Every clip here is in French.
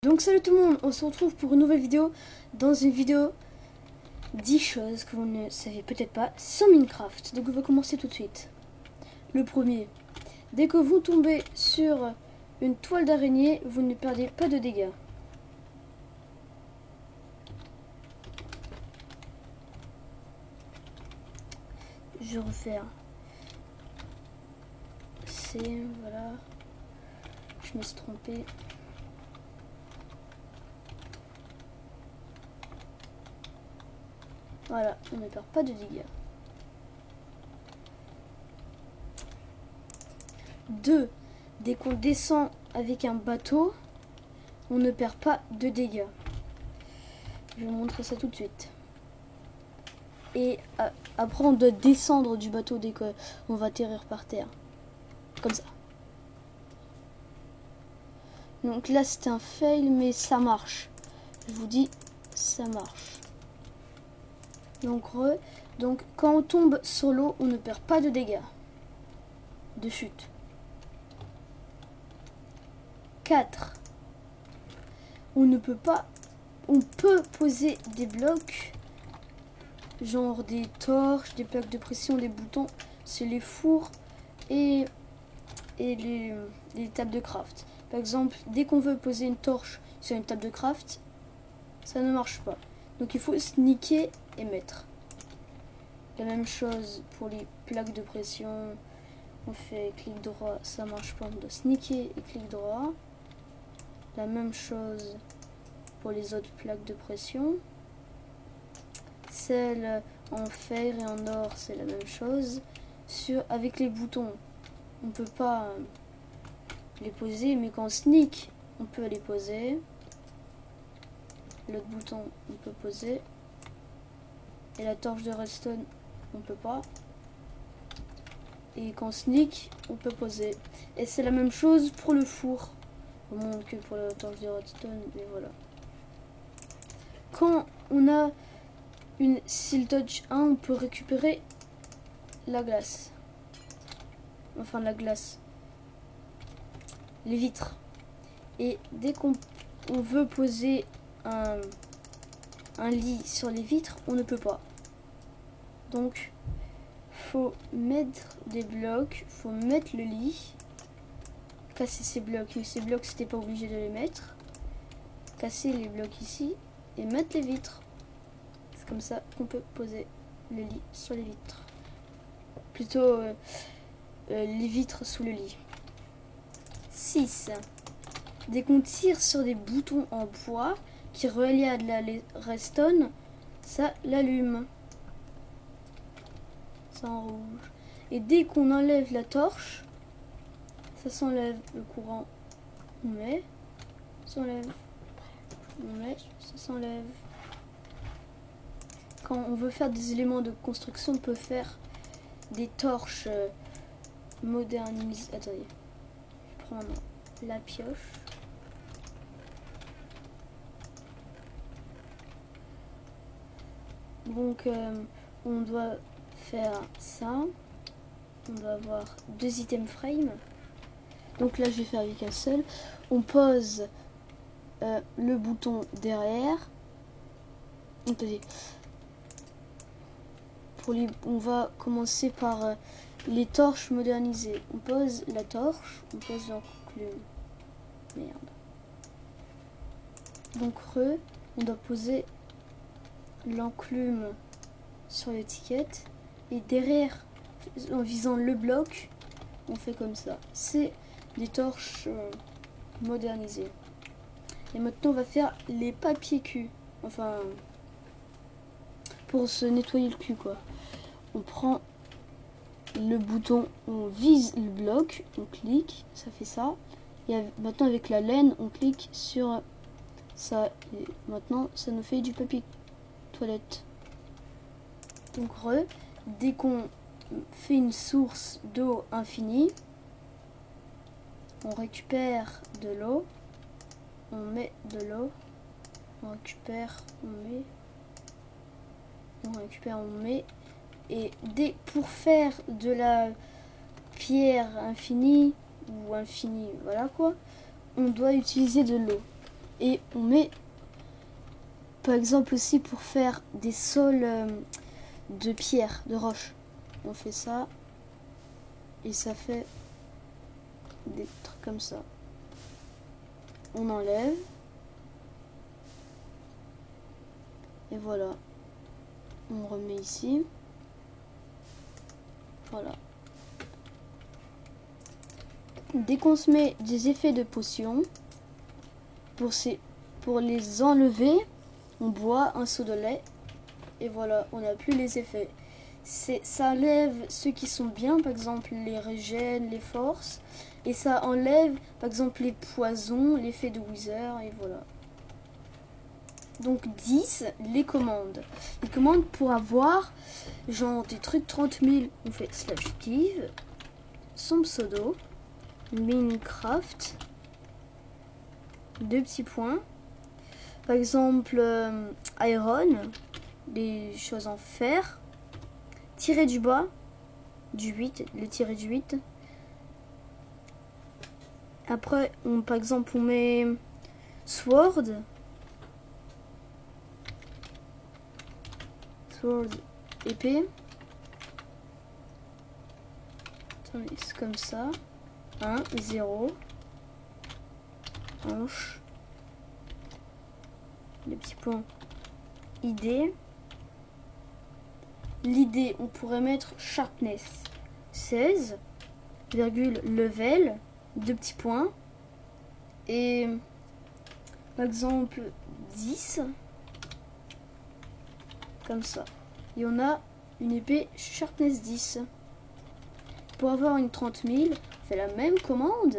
Donc salut tout le monde, on se retrouve pour une nouvelle vidéo. Dans une vidéo 10 choses que vous ne savez peut-être pas sur Minecraft. Donc on va commencer tout de suite. Le premier, dès que vous tombez sur une toile d'araignée, vous ne perdez pas de dégâts. Je vais refaire. C'est, voilà. Je me suis trompé. Voilà, on ne perd pas de dégâts. 2. Dès qu'on descend avec un bateau, on ne perd pas de dégâts. Je vais vous montrer ça tout de suite. Et après, on doit descendre du bateau dès qu'on va atterrir par terre. Comme ça. Donc là, c'était un fail, mais ça marche. Je vous dis, ça marche. Donc quand on tombe sur l'eau, on ne perd pas de dégâts de chute. 4. On peut poser des blocs, genre des torches, des plaques de pression, des boutons, c'est les fours et les tables de craft. Par exemple, dès qu'on veut poser une torche sur une table de craft, ça ne marche pas. Donc il faut sneaker et mettre. La même chose pour les plaques de pression. On fait clic droit, ça marche pas. On doit sneaker et clic droit. La même chose pour les autres plaques de pression. Celles en fer et en or, c'est la même chose. Avec les boutons, on peut pas les poser, mais quand on sneak, on peut les poser. L'autre bouton, on peut poser. Et la torche de redstone, on peut pas. Et quand on sneak, on peut poser. Et c'est la même chose pour le four. Au moins que pour la torche de redstone, mais voilà. Quand on a une Siltouch 1, on peut récupérer la glace. Enfin la glace. Les vitres. Et dès qu'on veut poser un lit sur les vitres, on ne peut pas. Donc faut mettre des blocs, faut mettre le lit, casser ces blocs, mais ces blocs c'était pas obligé de les mettre, casser les blocs ici et mettre les vitres. C'est comme ça qu'on peut poser le lit sur les vitres, plutôt les vitres sous le lit. 6. Dès qu'on tire sur des boutons en bois qui relient à de la redstone, ça l'allume. Ça en rouge. Et dès qu'on enlève la torche, ça s'enlève le courant. On met, s'enlève. On met, ça s'enlève. Quand on veut faire des éléments de construction, on peut faire des torches modernisées. Attendez, je prends la pioche. Donc on doit faire ça. On doit avoir 2 items frame. Donc là je vais faire avec un seul. On pose le bouton derrière. Attendez. On va commencer par les torches modernisées. On pose la torche. On pose l'enclume. Merde. Donc on doit poser l'enclume sur l'étiquette. Et derrière, en visant le bloc, on fait comme ça. C'est des torches modernisées. Et maintenant on va faire les papiers cul. Enfin, pour se nettoyer le cul quoi. On prend le bouton, on vise le bloc, on clique, ça fait ça. Et maintenant avec la laine, on clique sur ça. Et maintenant ça nous fait du papier toilette. Donc dès qu'on fait une source d'eau infinie, on récupère de l'eau, on met de l'eau, on récupère, on met, et pour faire de la pierre infinie ou infinie, voilà quoi, on doit utiliser de l'eau. Et on met, par exemple aussi pour faire des sols de pierre, de roche. On fait ça. Et ça fait des trucs comme ça. On enlève. Et voilà. On remet ici. Voilà. Dès qu'on se met des effets de potion, pour les enlever, on boit un seau de lait. Et voilà, on n'a plus les effets. Ça enlève ceux qui sont bien, par exemple les régènes, les forces. Et ça enlève, par exemple, les poisons, l'effet de Wither, et voilà. Donc 10, les commandes. Les commandes pour avoir, genre des trucs 30 000, on fait /div, son pseudo, Minecraft, 2 petits points. Par exemple, Iron, des choses en fer. Tirer du bas, du 8, le tirer du 8. Après, par exemple, on met sword, épée. Attendez, c'est comme ça. 1, 0. Hanche. Les petits points. ID. L'idée, on pourrait mettre sharpness 16, virgule level, 2 petits points. Et par exemple 10, comme ça. Et on a une épée sharpness 10. Pour avoir une 30 000, on fait la même commande,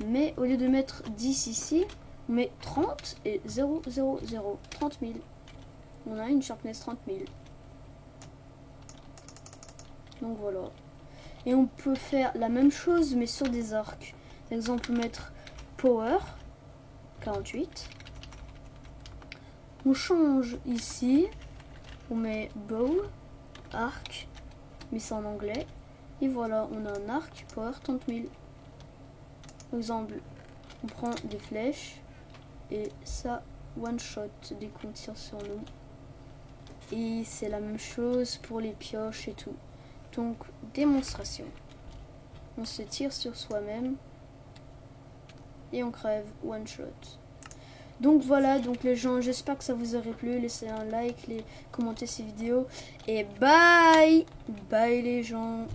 mais au lieu de mettre 10 ici, on met 30 et 0, 0, 0, 30 000. On a une sharpness 30 000. Donc voilà. Et on peut faire la même chose mais sur des arcs. Par exemple, mettre power 48. On change ici. On met bow, arc, mais c'est en anglais. Et voilà, on a un arc power 30 000. Par exemple, on prend des flèches et ça one shot dès qu'on tire sur nous. Et c'est la même chose pour les pioches et tout. Donc, démonstration. On se tire sur soi-même et on crève one shot. Donc voilà, donc les gens, j'espère que ça vous aurait plu. Laissez un like, commentez ces vidéos et bye. Bye les gens.